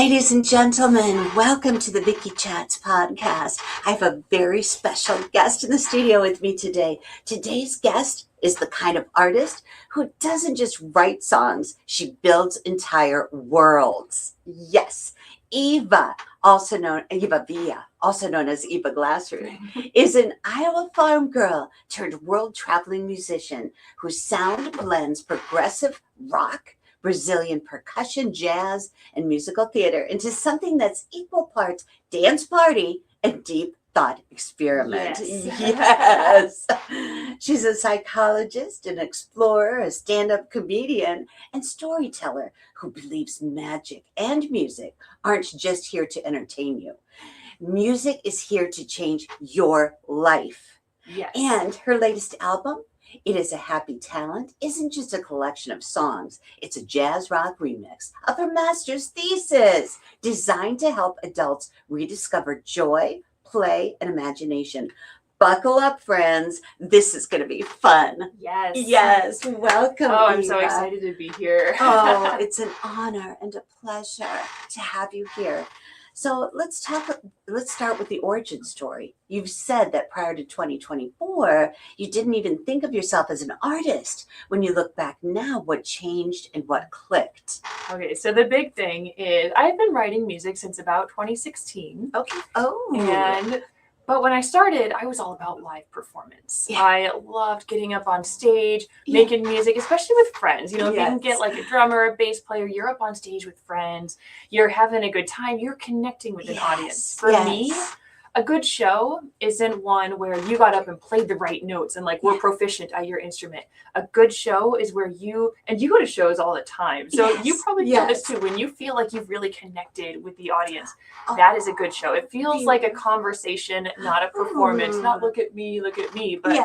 Ladies and gentlemen, welcome to the Vicki Chats podcast. I have a very special guest in the studio with me today. Today's guest is the kind of artist who doesn't just write songs, she builds entire worlds. Yes, Eva, Eva Via, also known as Eva Glasrud, is an Iowa farm girl turned world-traveling musician whose sound blends progressive rock, Brazilian percussion, jazz, and musical theater into something that's equal parts dance party and deep thought experiment. Yes. She's a psychologist, an explorer, a stand-up comedian, and storyteller who believes magic and music aren't just here to entertain you. Music is here to change your life. Yes. And her latest album, It Is a Happy Talent, isn't just a collection of songs. It's a jazz rock remix of her master's thesis, designed to help adults rediscover joy, play, and imagination. Buckle up, friends. This is going to be fun. Yes. Yes. Welcome, Oh, I'm Eva. so excited to be here. Oh, it's an honor and a pleasure to have you here. So let's start with the origin story. You've said that prior to 2024, you didn't even think of yourself as an artist. When you look back now, what changed and what clicked? Okay, so the big thing is I've been writing music since about 2016. Okay. Oh. But when I started, I was all about live performance. Yeah. I loved getting up on stage, making music, especially with friends. You know, if you can get like a drummer, a bass player, you're up on stage with friends, you're having a good time, you're connecting with an audience. For me, a good show isn't one where you got up and played the right notes and like we're proficient at your instrument. A good show is where you go to shows all the time. So you probably feel this too. When you feel like you've really connected with the audience, that is a good show. It feels like a conversation, not a performance, not look at me, but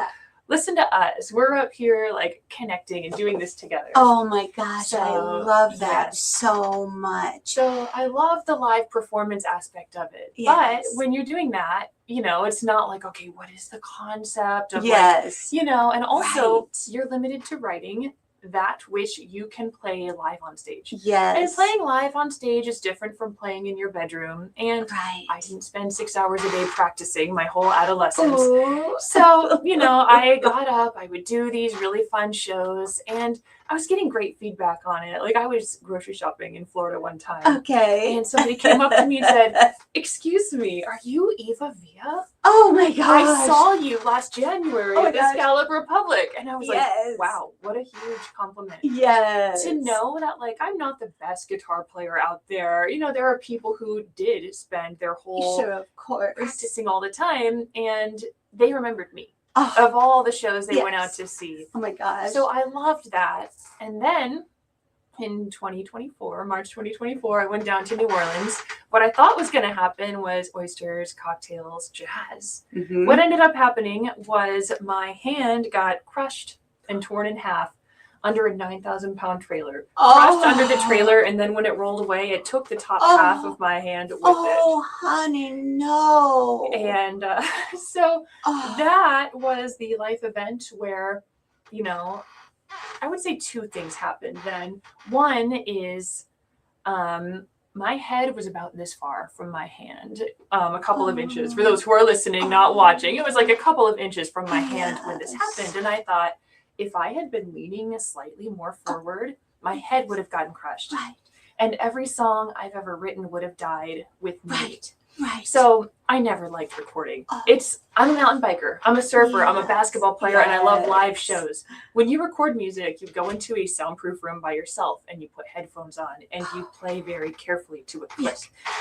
listen to us. We're up here like connecting and doing this together. Oh my gosh, So, I love that so much. So I love the live performance aspect of it. Yes. But when you're doing that, you know, it's not like, okay, what is the concept of Yes. like, you know, and also you're limited to writing that which you can play live on stage. Yes. And playing live on stage is different from playing in your bedroom. And Right. I didn't spend 6 hours a day practicing my whole adolescence. Ooh. So, you know, I got up, I would do these really fun shows, and I was getting great feedback on it. Like I was grocery shopping in Florida one time. Okay. And somebody came up to me and said, "Excuse me, are you Eva Via? Oh my gosh. I saw you last January at the Scallop Republic." And I was like, wow, what a huge compliment. Yes. To know that like I'm not the best guitar player out there. You know, there are people who did spend their whole of course. practicing all the time, and they remembered me. Oh, Of all the shows they went out to see. oh my gosh. So I loved that. And then in March 2024, I went down to New Orleans. What I thought was going to happen was oysters, cocktails, jazz. Mhm. What ended up happening was my hand got crushed and torn in half under a 9,000-pound trailer. Crushed under the trailer, and then when it rolled away, it took the top half of my hand with it. Oh, honey, no. And so that was the life event where, you know, I would say two things happened then. One is my head was about this far from my hand, a couple of inches. For those who are listening, not watching, it was like a couple of inches from my hand when this happened. And I thought, if I had been leaning slightly more forward, my head would have gotten crushed. Right. And every song I've ever written would have died with me. Right. So I never liked recording. I'm a mountain biker. I'm a surfer. I'm a basketball player, and I love live shows. When you record music, you go into a soundproof room by yourself, and you put headphones on, and you play very carefully to a click.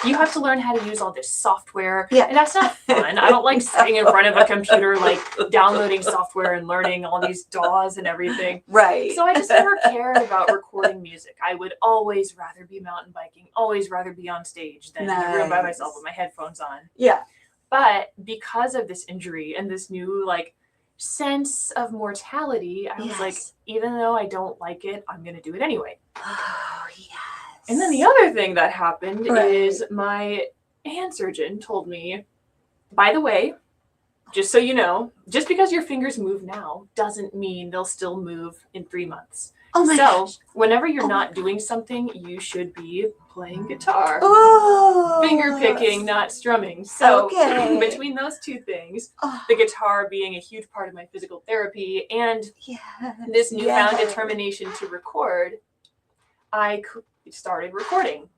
You have to learn how to use all this software, and that's not fun. I don't like sitting in front of a computer, like downloading software and learning all these DAWs and everything. Right. So I just never cared about recording music. I would always rather be mountain biking, always rather be on stage than in a room by myself with my headphones on. Yeah. But because of this injury and this new like sense of mortality, I was like, even though I don't like it, I'm going to do it anyway. Oh, yes. And then the other thing that happened is my hand surgeon told me, by the way, just so you know, just because your fingers move now doesn't mean they'll still move in 3 months. Oh my gosh. Whenever you're not doing something, you should be playing guitar. Oh. Finger picking, not strumming. So between those two things, the guitar being a huge part of my physical therapy and this newfound determination to record, I started recording.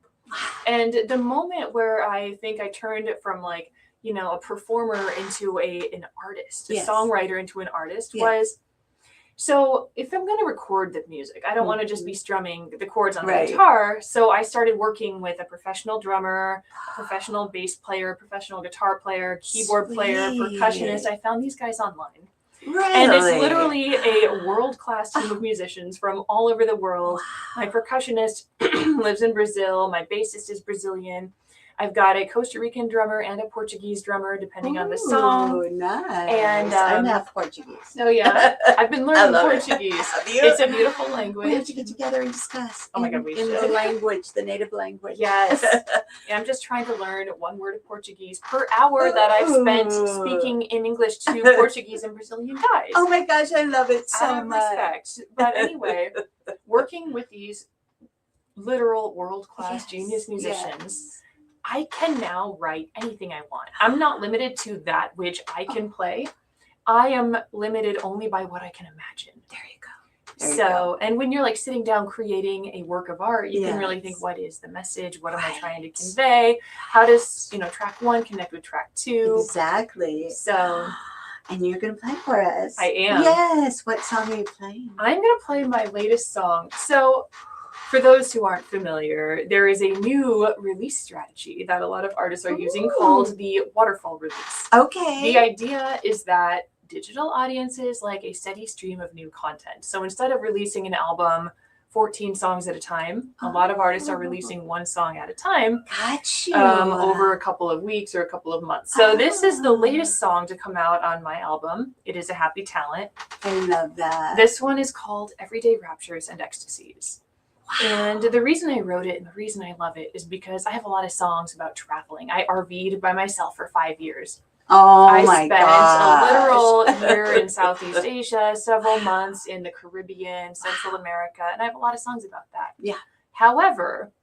And the moment where I think I turned it from like, you know, a performer into an artist, a songwriter into an artist was, so if I'm going to record the music, I don't want to just be strumming the chords on the guitar. So I started working with a professional drummer, a professional bass player, professional guitar player, keyboard player, percussionist. I found these guys online. Really? And it's literally a world-class team of musicians from all over the world. My percussionist lives in Brazil. My bassist is Brazilian. I've got a Costa Rican drummer and a Portuguese drummer, depending on the song. Oh, nice. And I'm half Portuguese. Oh, yeah. I've been learning Portuguese. It's a beautiful language. We have to get together and discuss. Oh, my God, we should. In the language, the native language. Yes. And I'm just trying to learn one word of Portuguese per hour that I've spent speaking in English to Portuguese and Brazilian guys. Oh, my gosh, I love it so much. Respect. But anyway, working with these literal world-class genius musicians, I can now write anything I want. I'm not limited to that which I can play. I am limited only by what I can imagine. There you go. And when you're like sitting down creating a work of art, you can really think, what is the message? What am I trying to convey? How does, you know, track 1 connect with track 2? Exactly. So, and you're going to play for us. I am. Yes. What song are you playing? I'm going to play my latest song. So, for those who aren't familiar, there is a new release strategy that a lot of artists are using called the waterfall release. Okay. The idea is that digital audiences like a steady stream of new content. So instead of releasing an album 14 songs at a time, a lot of artists are releasing one song at a time. Got you. Over a couple of weeks or a couple of months. So this is the latest song to come out on my album. It is a happy talent. I love that. This one is called Everyday Raptures and Ecstasies. And the reason I wrote it and the reason I love it is because I have a lot of songs about traveling. I RV'd by myself for 5 years. Oh, I my spent gosh. a literal year in Southeast Asia, several months in the Caribbean, Central America, and I have a lot of songs about that. Yeah. However,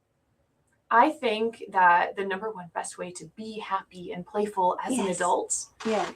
I think that the number one best way to be happy and playful as an adult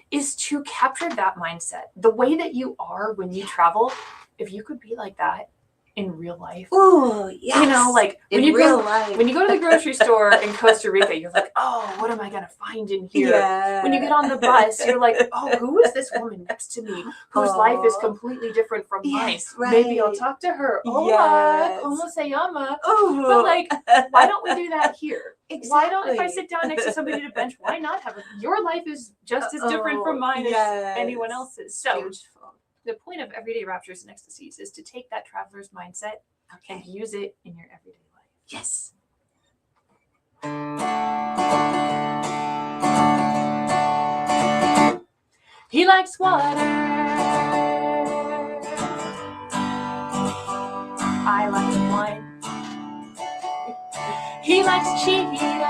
is to capture that mindset. The way that you are when you travel, if you could be like that in real life. Ooh, yes. You know, like when you go to the grocery store in Costa Rica, you're like, oh, what am I gonna find in here? Yeah. When you get on the bus, you're like, oh, who is this woman next to me whose life is completely different from mine? Right. Maybe I'll talk to her. Hola, ¿cómo se llama? Ooh. But like, why don't we do that here? Exactly. Why don't, if I sit down next to somebody at a bench, why not have your life is just as different from mine as anyone else's. So beautiful. The point of Everyday Raptures and Ecstasies is to take that traveler's mindset and use it in your everyday life. Yes. He likes water. I like wine. He likes Cheetos.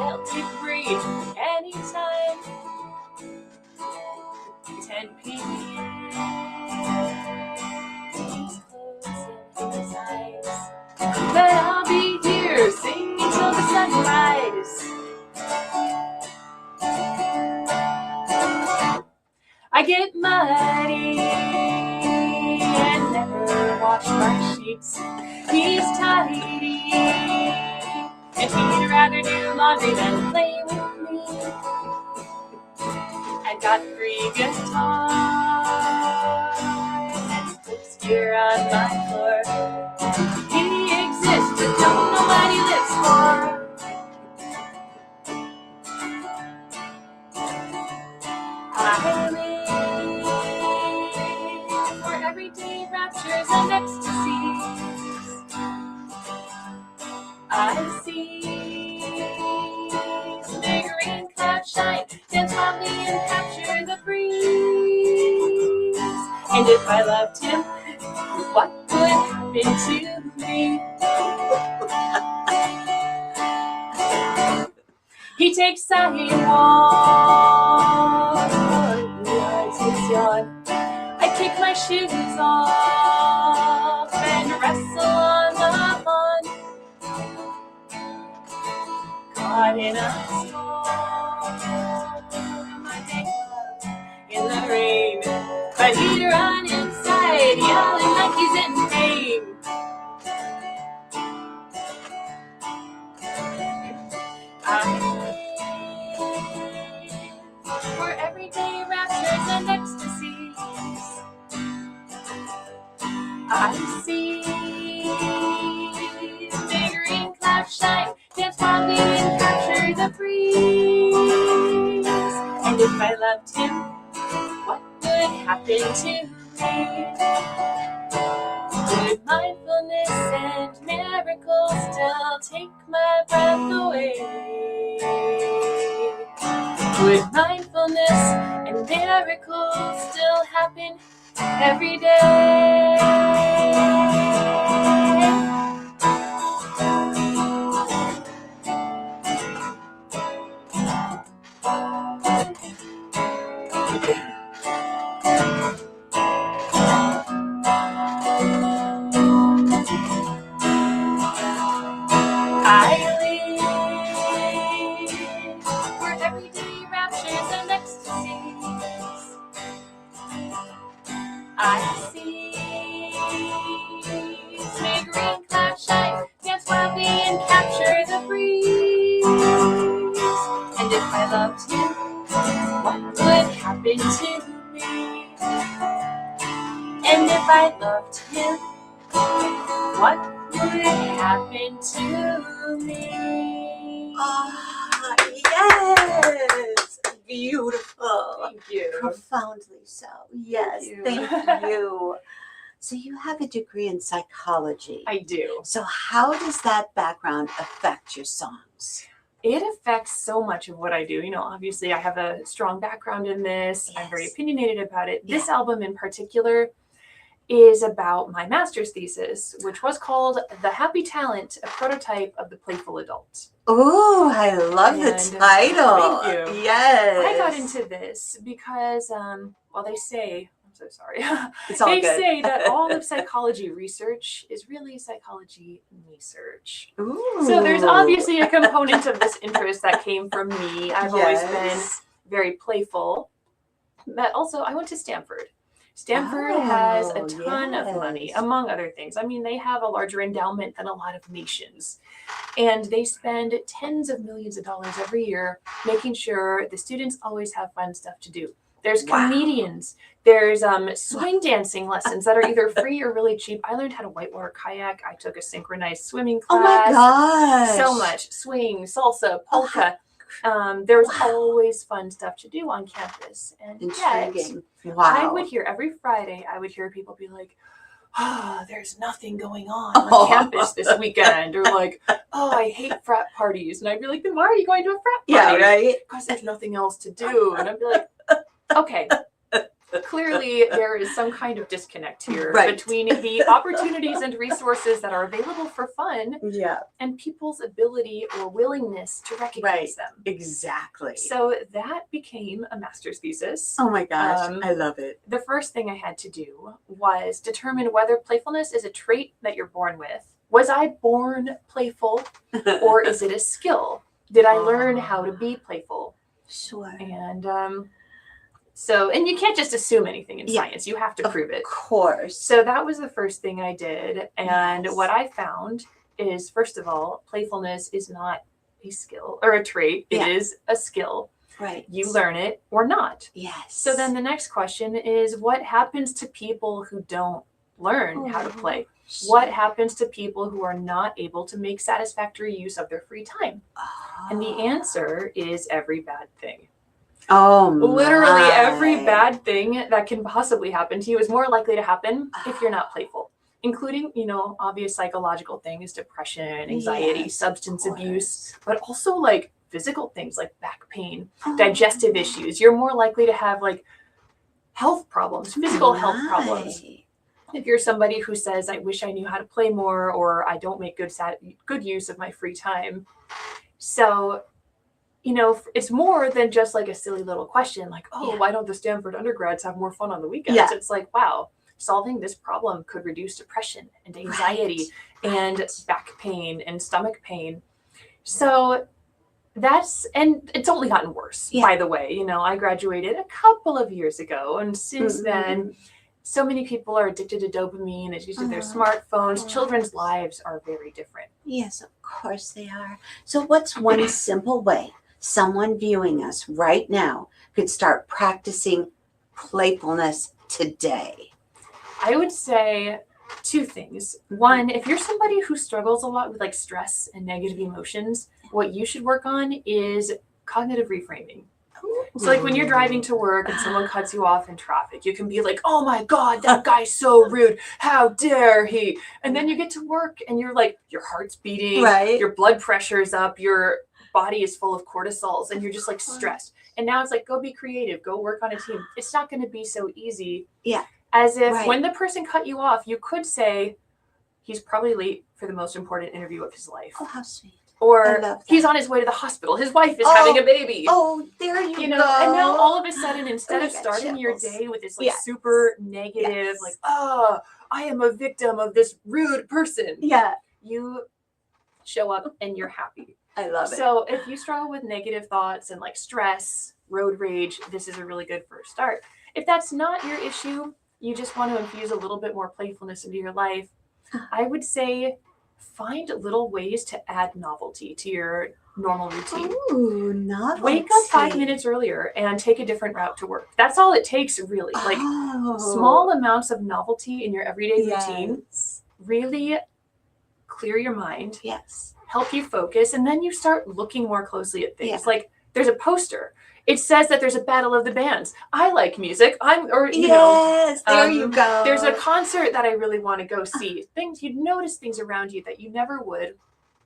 I'll take breed anytime. 10 p.m. He's closing his eyes. But I'll be here singing till the sunrise. I get muddy and never wash my sheets. He's tidy and he'd rather do laundry than play with me. I got 3 guitars and spokes here on my floor. He exists, but don't know what he lives for. I live for everyday raptures and ecstasies. I see some big rain clouds shine, dance wildly and capture the breeze. And if I loved him, what would happen to me? He takes sidewalks, lights his yawn. I kick my shoes off. in a storm, my big love in the rain, but he'd run inside yelling like he's in pain. For everyday raptures and ecstasies, I see big green clouds shine, dance wildly and capture the breeze. And if I loved him, what would happen to me? Would mindfulness and miracles still take my breath away? Would mindfulness and miracles still happen every day? I live for everyday raptures and ecstasies. I see big green clouds shine, dance wildly and capture the breeze. And if I loved him, what would happen to me? And if I loved him, what would happen to me? Ah, yes. Beautiful. Thank you. Profoundly so. Yes, thank you. So you have a degree in psychology. I do. So how does that background affect your songs? It affects so much of what I do. You know, obviously I have a strong background in this. I'm very opinionated about it. This album in particular is about my master's thesis, which was called The Happy Talent, a Prototype of the Playful Adult. Oh, I love the title. Thank you. Yes. I got into this because, well, they say, I'm so sorry. It's all they good. say that all of psychology research is really psychology research. Ooh. So there's obviously a component of this interest that came from me. I've always been very playful, but also I went to Stanford. Stanford has a ton of money, among other things. I mean, they have a larger endowment than a lot of nations. And they spend tens of millions of dollars every year making sure the students always have fun stuff to do. There's comedians. There's swing dancing lessons that are either free or really cheap. I learned how to whitewater kayak. I took a synchronized swimming class. Oh my gosh. So much. Swing, salsa, polka. There was always fun stuff to do on campus. And intriguing. Yet, Wow. I would hear every Friday, I would hear people be like, oh, there's nothing going on campus this weekend. Or like, oh, I hate frat parties. And I'd be like, then why are you going to a frat party? Yeah, right? Because there's nothing else to do. And I'd be like, okay. Clearly, there is some kind of disconnect here between the opportunities and resources that are available for fun and people's ability or willingness to recognize them. Exactly. So that became a master's thesis. Oh my gosh, I love it. The first thing I had to do was determine whether playfulness is a trait that you're born with. Was I born playful, or is it a skill? Did I learn how to be playful? Sure. And so, and you can't just assume anything in science. You have to prove it. Of course. So that was the first thing I did. And what I found is, first of all, playfulness is not a skill or a trait. It is a skill. Right. You learn it or not. Yes. So then the next question is, what happens to people who don't learn how to play? What happens to people who are not able to make satisfactory use of their free time? And the answer is every bad thing. Oh, literally every bad thing that can possibly happen to you is more likely to happen if you're not playful, including, you know, obvious psychological things, depression, anxiety, substance abuse, but also like physical things like back pain, digestive issues. You're more likely to have like health problems, physical health problems. If you're somebody who says, I wish I knew how to play more, or I don't make good use of my free time. So, you know, it's more than just like a silly little question like, oh, why don't the Stanford undergrads have more fun on the weekends? It's like, wow, solving this problem could reduce depression and anxiety and back pain and stomach pain. So and it's only gotten worse, by the way. You know, I graduated a couple of years ago, and since then, so many people are addicted to dopamine, addicted to their smartphones. Children's lives are very different. Yes, of course they are. So what's one simple way someone viewing us right now could start practicing playfulness today? I would say two things. One, if you're somebody who struggles a lot with like stress and negative emotions, what you should work on is cognitive reframing. So like when you're driving to work and someone cuts you off in traffic, you can be like, oh my God, that guy's so rude. How dare he? And then you get to work and you're like, your heart's beating, your blood pressure's up, your body is full of cortisols, and you're just like stressed. And now it's like, go be creative, go work on a team. It's not going to be so easy. Yeah. As if when the person cut you off, you could say, he's probably late for the most important interview of his life. Oh, how sweet. Or he's on his way to the hospital. His wife is having a baby. Oh, there you know, go. And now all of a sudden, instead of starting your day with this like super negative, like, oh, I am a victim of this rude person. Yeah. You show up and you're happy. I love it. So if you struggle with negative thoughts and like stress, road rage, this is a really good first start. If that's not your issue, you just want to infuse a little bit more playfulness into your life, I would say find little ways to add novelty to your normal routine. Ooh, novelty. Wake up 5 minutes earlier and take a different route to work. That's all it takes, really. Like small amounts of novelty in your everyday routine really clear your mind, help you focus, and then you start looking more closely at things. Like there's a poster. It says that there's a battle of the bands. I like music. There you go. There's a concert that I really want to go see. Things you'd notice things around you that you never would.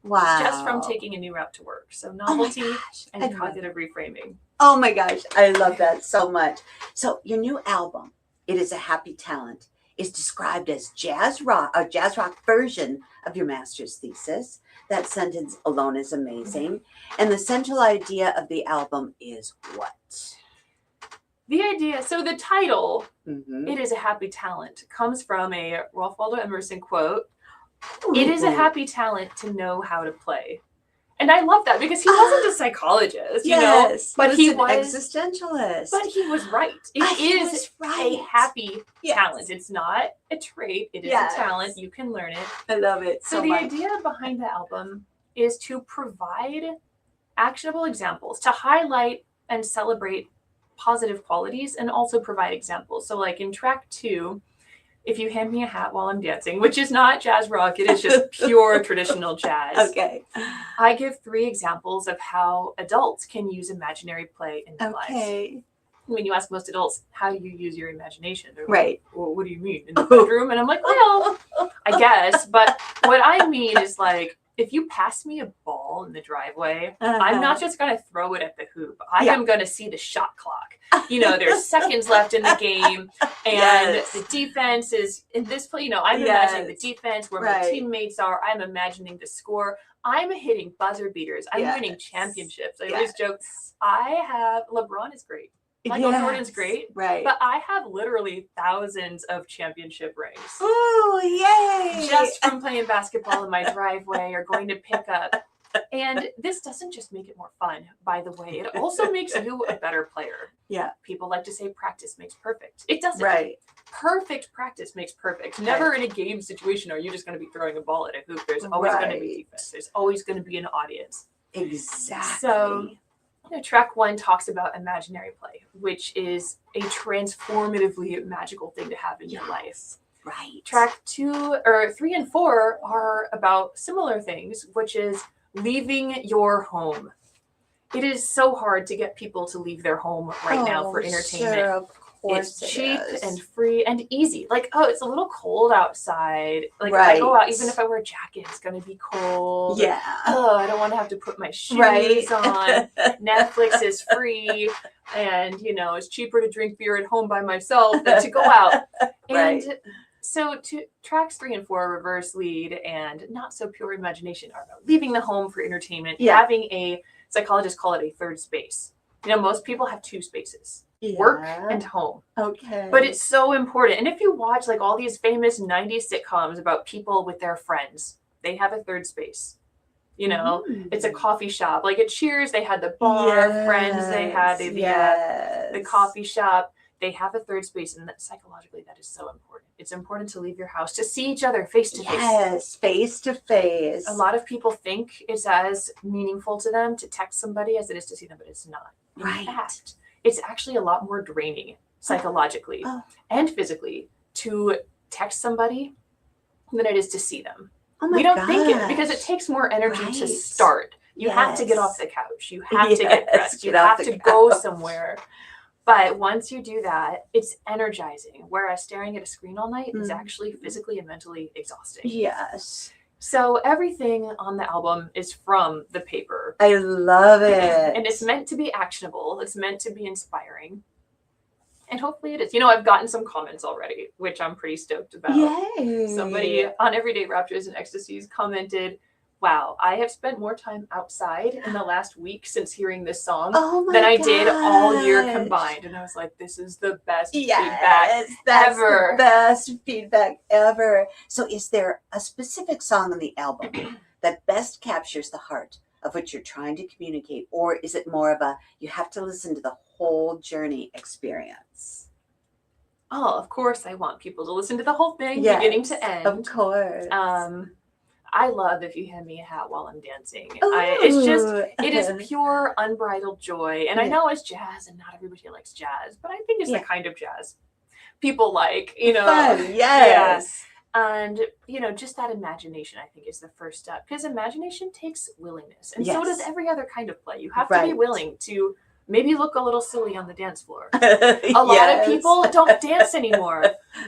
Wow. Just from taking a new route to work. So novelty and cognitive reframing. Oh my gosh, I love that so much. So your new album, It Is a Happy Talent, is described as a jazz rock version of your master's thesis. That sentence alone is amazing. And the central idea of the album is what? The idea, so the title, It Is a Happy Talent, comes from a Ralph Waldo Emerson quote. It is a happy talent to know how to play. And I love that because he wasn't a psychologist, you know, but he was an existentialist. But he was right. It is a happy talent. It's not a trait. It is a talent. You can learn it. I love it so the much. idea behind the album is to provide actionable examples, to highlight and celebrate positive qualities, and also provide examples. So like in track 2, if you hand me a hat while I'm dancing, which is not jazz rock, it is just pure traditional jazz. Okay. I give 3 examples of how adults can use imaginary play in their lives. When you ask most adults how you use your imagination, they're like, well, what do you mean? In the bedroom? And I'm like, well, I guess. But what I mean is like, if you pass me a ball in the driveway, I'm not just going to throw it at the hoop. I am going to see the shot clock. You know, there's seconds left in the game, and the defense is in this play. You know, I'm imagining the defense, where my teammates are. I'm imagining the score. I'm hitting buzzer beaters. I'm winning championships. I always joke, LeBron is great. Michael Jordan's great, but I have literally thousands of championship rings. Ooh, yay! Just from playing basketball in my driveway or going to pick up. And this doesn't just make it more fun, by the way. It also makes you a better player. Yeah. People like to say practice makes perfect. It doesn't. Perfect practice makes perfect. Never in a game situation are you just going to be throwing a ball at a hoop. There's always going to be defense. There's always going to be an audience. Exactly. So track 1 talks about imaginary play, which is a transformatively magical thing to have in your life. Track 3 and 4 are about similar things, which is leaving your home. It is so hard to get people to leave their home right now for entertainment. Sure, of course it's cheap and free and easy. Like, oh, it's a little cold outside. Like, if I go out, even if I wear a jacket, it's going to be cold. Yeah. Oh, I don't want to have to put my shoes on. Netflix is free. And, you know, it's cheaper to drink beer at home by myself than to go out. And so tracks 3 and 4, reverse lead and not so pure imagination, are about leaving the home for entertainment, having a psychologists call it a third space. You know, most people have 2 spaces. Work and home. But it's so important. And if you watch like all these famous 90s sitcoms about people with their friends, they have a third space. You know, it's a coffee shop. Like at Cheers, they had the bar. Friends, they had the coffee shop. They have a third space, and that psychologically, that is so important. It's important to leave your house to see each other face to face. Yes, face to face. A lot of people think it's as meaningful to them to text somebody as it is to see them, but it's not. In fact, it's actually a lot more draining psychologically and physically to text somebody than it is to see them. We don't think it because it takes more energy to start. You have to get off the couch. You have to get dressed. You have to go somewhere. But once you do that, it's energizing. Whereas staring at a screen all night is actually physically and mentally exhausting. Yes. So everything on the album is from the paper. I love it. And it's meant to be actionable. It's meant to be inspiring. And hopefully it is. You know, I've gotten some comments already, which I'm pretty stoked about. Yay. Somebody on Everyday Raptures and Ecstasies commented, wow, I have spent more time outside in the last week since hearing this song than I did all year combined. And I was like, this is the best feedback ever. The best feedback ever. So is there a specific song on the album that best captures the heart of what you're trying to communicate? Or is it more of a, you have to listen to the whole journey experience? Oh, of course I want people to listen to the whole thing, beginning to end. Of course. I love If You Hand Me a Hat While I'm Dancing. It is pure unbridled joy. And I know it's jazz and not everybody likes jazz, but I think it's the kind of jazz people like, you know. Fun, yes. And, you know, just that imagination, I think, is the first step. Because imagination takes willingness. And so does every other kind of play. You have to be willing to maybe look a little silly on the dance floor. A lot of people don't dance anymore.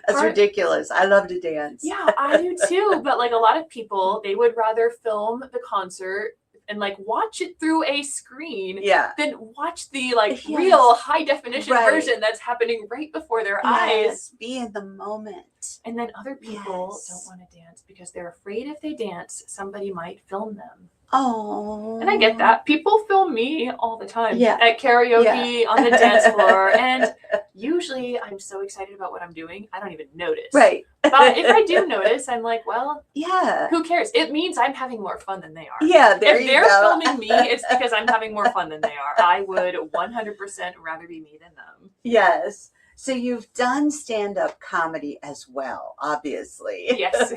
That's ridiculous. I love to dance. Yeah, I do too. But like a lot of people, they would rather film the concert and like watch it through a screen than watch the like real high definition version that's happening right before their eyes. Be in the moment. And then other people don't want to dance because they're afraid if they dance, somebody might film them. Oh. And I get that. People film me all the time at karaoke on the dance floor. And usually I'm so excited about what I'm doing, I don't even notice. Right. But if I do notice, I'm like, well, yeah, who cares? It means I'm having more fun than they are. Yeah, there if they're filming me, it's because I'm having more fun than they are. I would 100% rather be me than them. Yes. So you've done stand-up comedy as well, obviously. Yes.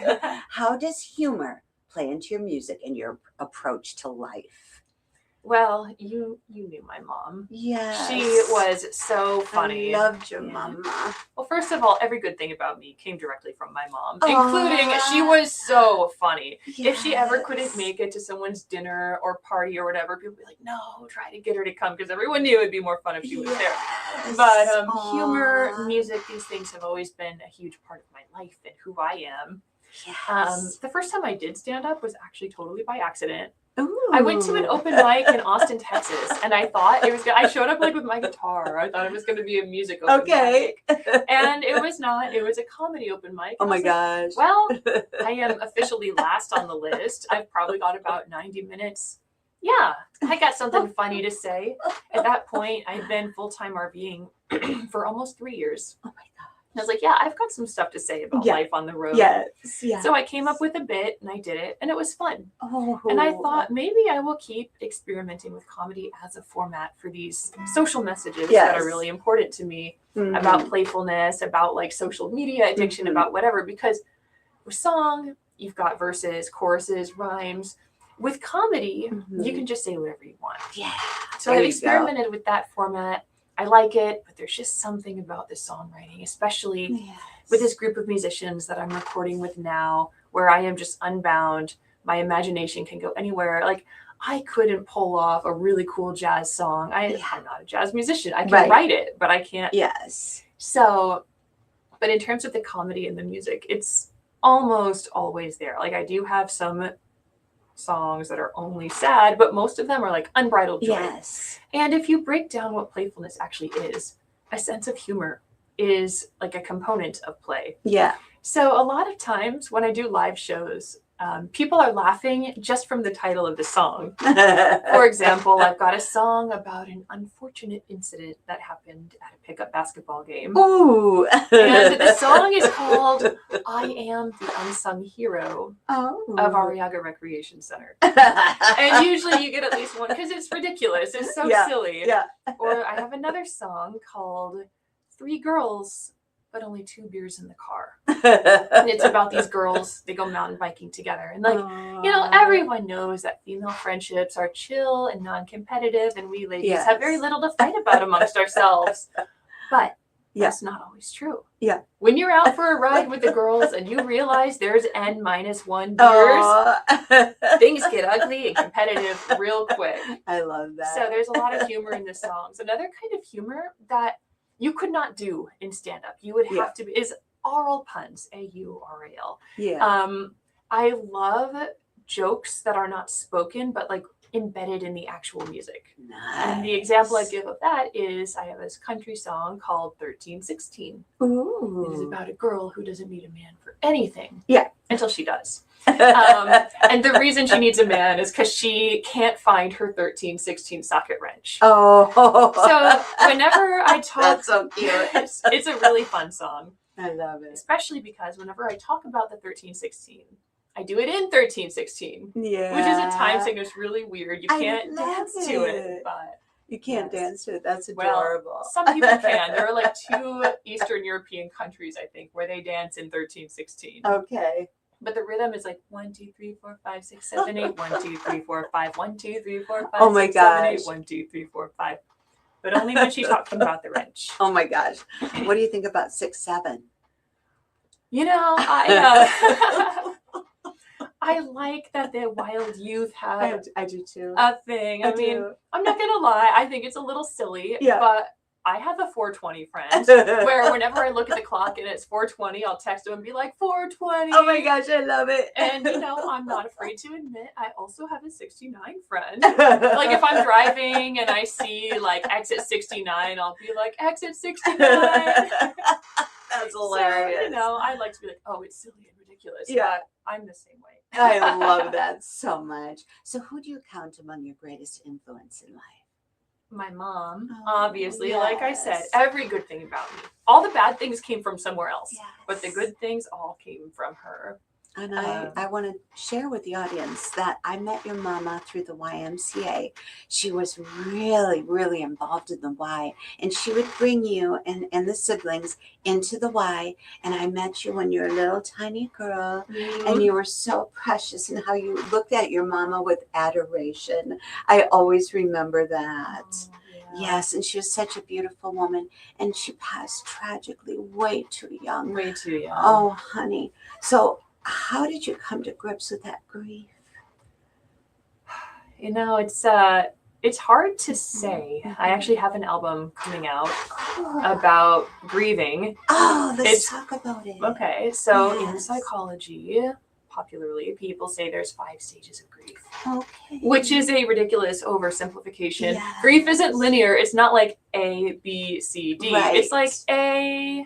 How does humor play into your music and your approach to life? Well, you knew my mom. Yes. She was so funny. I loved your mama. Well, first of all, every good thing about me came directly from my mom, including she was so funny. Yes. If she ever couldn't make it to someone's dinner or party or whatever, people would be like, no, try to get her to come, because everyone knew it'd be more fun if she was there. But humor, music, these things have always been a huge part of my life and who I am. Yes. The first time I did stand up was actually totally by accident. Ooh. I went to an open mic in Austin, Texas, and I thought it was good. I showed up like with my guitar. I thought it was going to be a music open mic. And it was not. It was a comedy open mic. Oh my gosh. Well, I am officially last on the list. I've probably got about 90 minutes. Yeah, I got something funny to say. At that point, I'd been full-time RVing for almost 3 years. Oh my God. I was like, yeah, I've got some stuff to say about life on the road. Yes. So I came up with a bit and I did it and it was fun. Oh. And I thought maybe I will keep experimenting with comedy as a format for these social messages that are really important to me about playfulness, about like social media addiction, about whatever. Because with song, you've got verses, choruses, rhymes. With comedy, you can just say whatever you want. Yeah. So I've experimented with that format. I like it, but there's just something about this songwriting, especially with this group of musicians that I'm recording with now, where I am just unbound. My imagination can go anywhere. Like, I couldn't pull off a really cool jazz song. I'm not a jazz musician. I can write it, but I can't. Yes. So, but in terms of the comedy and the music, it's almost always there. Like, I do have some songs that are only sad, but most of them are like unbridled joy. Yes. And if you break down what playfulness actually is, a sense of humor is like a component of play. Yeah. So a lot of times when I do live shows, people are laughing just from the title of the song. For example, I've got a song about an unfortunate incident that happened at a pickup basketball game. Ooh. And the song is called I Am the Unsung Hero of Arriaga Recreation Center. And usually you get at least one because it's ridiculous. It's so silly. Yeah. Or I have another song called Three Girls, but Only 2 Beers in the Car. And it's about these girls, they go mountain biking together. And everyone knows that female friendships are chill and non-competitive, and we ladies have very little to fight about amongst ourselves. But that's not always true. Yeah. When you're out for a ride with the girls and you realize there's N-1 beers, things get ugly and competitive real quick. I love that. So there's a lot of humor in the songs. Another kind of humor that you could not do in stand-up, you would have to be, is aural puns, A-U-R-A-L. Yeah. I love jokes that are not spoken, but like embedded in the actual music. Nice. And the example I give of that is I have this country song called 1316. Ooh. It is about a girl who doesn't need a man for anything. Yeah. Until she does. And the reason she needs a man is because she can't find her 1316 socket wrench. Oh. So whenever I talk... That's so cute. It's a really fun song. I love it. Especially because whenever I talk about the 1316, I do it in 1316. Yeah. Which is a time signature. It's really weird. You can't dance to it. But you can't dance to it. That's adorable. Well, some people can. There are like 2 Eastern European countries, I think, where they dance in 1316. Okay. But the rhythm is like 1, 2, 3, 4, 5, 6, 7, 8. 1, 2, 3, 4, 5. 1, 2, 3, 4, 5. Oh my 6, 7, 8. gosh. 1, 2, 3, 4, 5. But only when she's talking about the wrench. Oh my gosh. What do you think about 6, 7? You know, I like that the wild youth have I do too. a thing. I mean, I'm not going to lie. I think it's a little silly, but I have a 420 friend where whenever I look at the clock and it's 4:20, I'll text him and be like, 4:20. Oh my gosh, I love it. And, I'm not afraid to admit I also have a 69 friend. Like if I'm driving and I see like exit 69, I'll be like, exit 69. That's hilarious. So, I like to be like, oh, it's silly and ridiculous. Yeah. But I'm the same way. I love that so much. So who do you count among your greatest influence in life? My mom, obviously, like I said, every good thing about me. All the bad things came from somewhere else, but the good things all came from her. And I want to share with the audience that I met your mama through the YMCA. She was really, really involved in the Y, and she would bring you and the siblings into the Y. And I met you when you were a little tiny girl, and you were so precious, and how you looked at your mama with adoration. I always remember that. Yes, and she was such a beautiful woman, and she passed tragically way too young. Way too young. Oh, honey. So how did you come to grips with that grief? It's hard to say. I actually have an album coming out about grieving. Oh, let's talk about it. Okay, so in psychology, popularly, people say there's 5 stages of grief. Okay. Which is a ridiculous oversimplification. Yes. Grief isn't linear. It's not like A, B, C, D. Right. It's like A...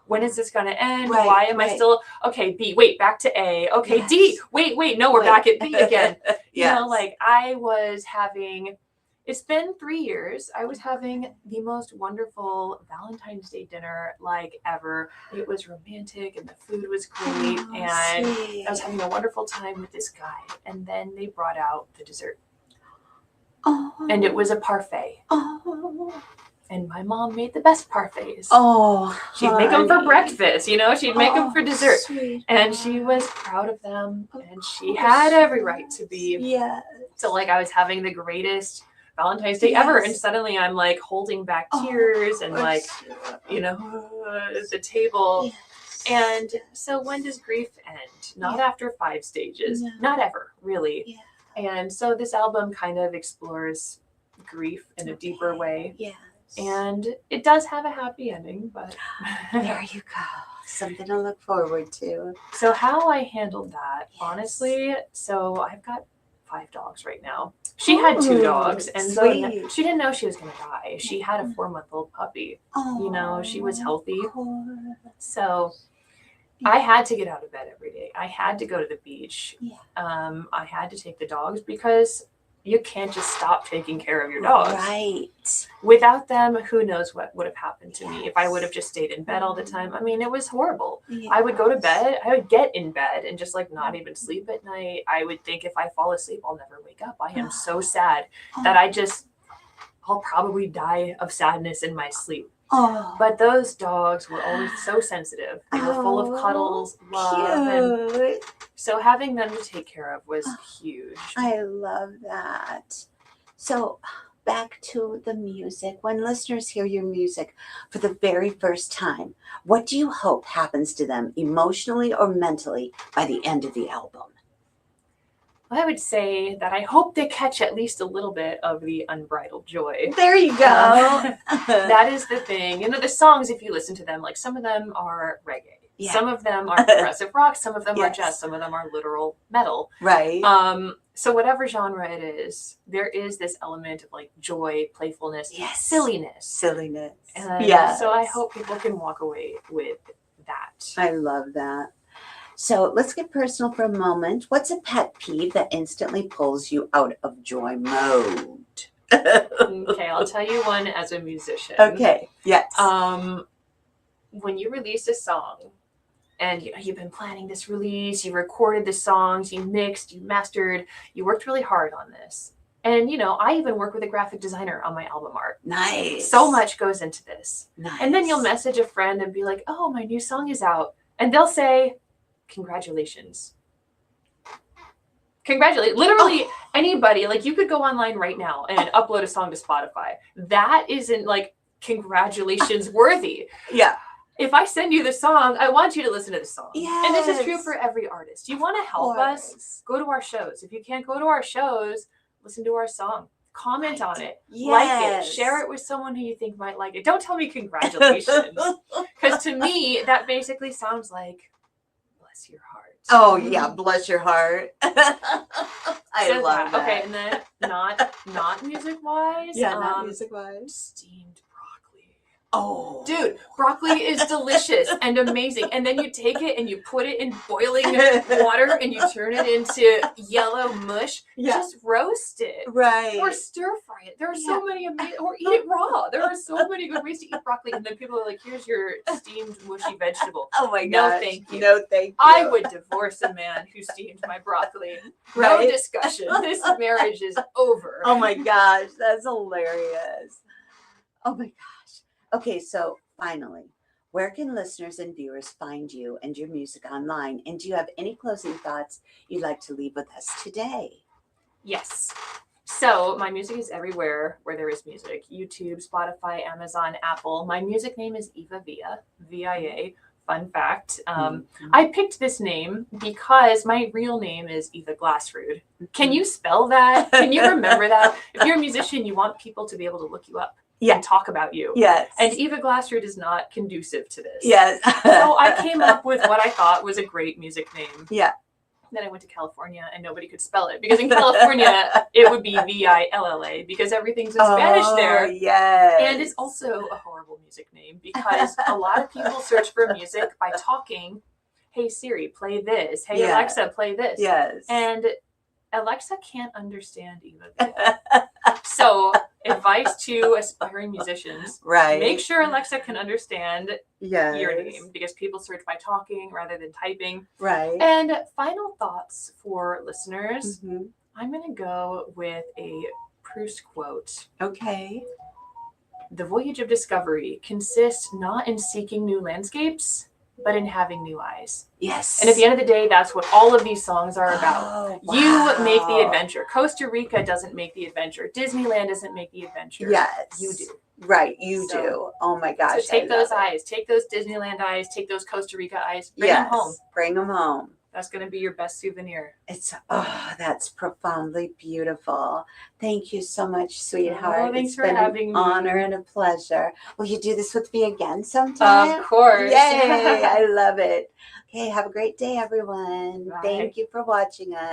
When is this going to end? Right, Why am I still... Okay, B. Wait, back to A. Okay, D. Wait. No, we're back at B again. I was having... It's been 3 years. I was having the most wonderful Valentine's Day dinner ever. It was romantic and the food was great. And sweet. I was having a wonderful time with this guy. And then they brought out the dessert. Oh. And it was a parfait. Oh. And my mom made the best parfaits. Oh, she'd make them for breakfast, she'd make them for dessert. Sweet. And she was proud of them. And she had every right to be. Yes. So I was having the greatest Valentine's Day ever. And suddenly I'm holding back tears and at the table. Yes. And so when does grief end? Not after 5 stages. No. Not ever, really. Yeah. And so this album kind of explores grief in a deeper way. Yeah. And it does have a happy ending, but there you go. Something to look forward to. So how I handled that, honestly, so I've got 5 dogs right now. She had 2 dogs, and so she didn't know she was going to die. She had a 4-month-old puppy. She was healthy. So I had to get out of bed every day. I had to go to the beach. Yeah. I had to take the dogs because you can't just stop taking care of your dogs. Right. Without them, who knows what would have happened to me if I would have just stayed in bed all the time. I mean, it was horrible. Yes. I would go to bed, I would get in bed and just like not even sleep at night. I would think if I fall asleep, I'll never wake up. I am so sad that I'll probably die of sadness in my sleep. Oh. But those dogs were always so sensitive. They were full of cuddles, love, and so having them to take care of was huge. I love that. So back to the music. When listeners hear your music for the very first time, what do you hope happens to them emotionally or mentally by the end of the album? I would say that I hope they catch at least a little bit of the unbridled joy. There you go. That is the thing. The songs, if you listen to them, like some of them are reggae. Yeah. Some of them are progressive rock. Some of them are jazz. Some of them are literal metal. Right. So whatever genre it is, there is this element of like joy, playfulness, silliness. And so I hope people can walk away with that. I love that. So let's get personal for a moment. What's a pet peeve that instantly pulls you out of joy mode? Okay, I'll tell you one as a musician. Okay, yes. When you release a song and you've been planning this release, you recorded the songs, you mixed, you mastered, you worked really hard on this. And, I even work with a graphic designer on my album art. Nice. So much goes into this. Nice. And then you'll message a friend and be like, oh, my new song is out. And they'll say, congratulations. Literally anybody, like you could go online right now and upload a song to Spotify. That isn't like congratulations worthy. Yeah. If I send you the song, I want you to listen to the song. Yes. And this is true for every artist. You want to help us, go to our shows. If you can't go to our shows, listen to our song. Comment on it. Like it. Share it with someone who you think might like it. Don't tell me congratulations. Because to me, that basically sounds like your heart. Oh yeah, bless your heart. I love that. Okay, and then not music wise. Yeah, not music wise. Steamed broccoli. Oh, dude, broccoli is delicious and amazing. And then you take it and you put it in boiling water and you turn it into yellow mush. Yeah. Just roast it. Right. Or stir fry it. There are so many amazing, or eat it raw. There are so many good ways to eat broccoli. And then people are like, here's your steamed mushy vegetable. Oh my gosh. No, thank you. No, thank you. I would divorce a man who steamed my broccoli. Right? No discussion. This marriage is over. Oh my gosh. That's hilarious. Oh my gosh. Okay, so finally, where can listeners and viewers find you and your music online? And do you have any closing thoughts you'd like to leave with us today? Yes. So my music is everywhere where there is music. YouTube, Spotify, Amazon, Apple. My music name is Eva Via, V-I-A. Fun fact. I picked this name because my real name is Eva Glasrud. Can you spell that? Can you remember that? If you're a musician, you want people to be able to look you up. And talk about you. Yes. And Eva Glasrud is not conducive to this. Yes. So I came up with what I thought was a great music name. Yeah. Then I went to California and nobody could spell it because in California it would be V-I-L-L-A because everything's in Spanish there. Yes. And it's also a horrible music name because a lot of people search for music by talking. Hey Siri, play this. Hey Alexa, play this. Yes. And Alexa can't understand Eva Via. So advice to aspiring musicians, make sure Alexa can understand your name because people search by talking rather than typing. Right. And final thoughts for listeners. I'm going to go with a Proust quote. Okay. The voyage of discovery consists not in seeking new landscapes, but in having new eyes. Yes. And at the end of the day, that's what all of these songs are about. Oh, wow. You make the adventure. Costa Rica doesn't make the adventure. Disneyland doesn't make the adventure. Yes. You do. Right, you do. Oh my gosh. So take those eyes. Take those Disneyland eyes. Take those Costa Rica eyes. Bring them home. Bring them home. That's going to be your best souvenir. That's profoundly beautiful. Thank you so much, sweetheart. Thanks for having me. An honor and a pleasure. Will you do this with me again sometime? Of course. Yay, I love it. Okay, have a great day, everyone. Bye. Thank you for watching us.